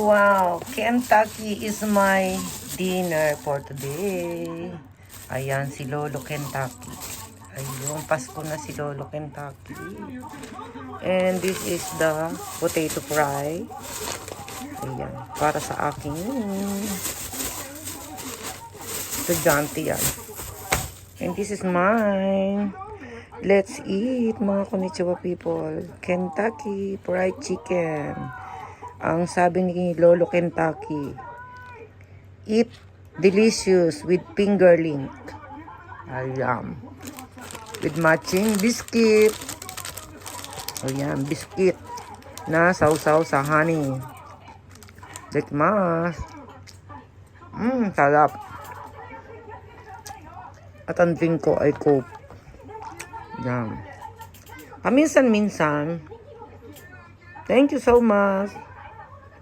Wow, Kentucky is my dinner for today. Ayan, si Lolo Kentucky. Ayun, Pasko na si Lolo Kentucky. And this is the potato fry. Ayan, para sa aking estudyante yan. And this is mine. Let's eat, mga konnichiwa people. Kentucky Fried Chicken. Ang sabi ni Lolo Kentucky, eat delicious with fingerling. Ayan. With matching biscuit. Ayan, biscuit na sausaw sa honey. Dekmas. Sarap. At ang drink ko ay Coke. Ayan. Paminsan-minsan. Thank you so much.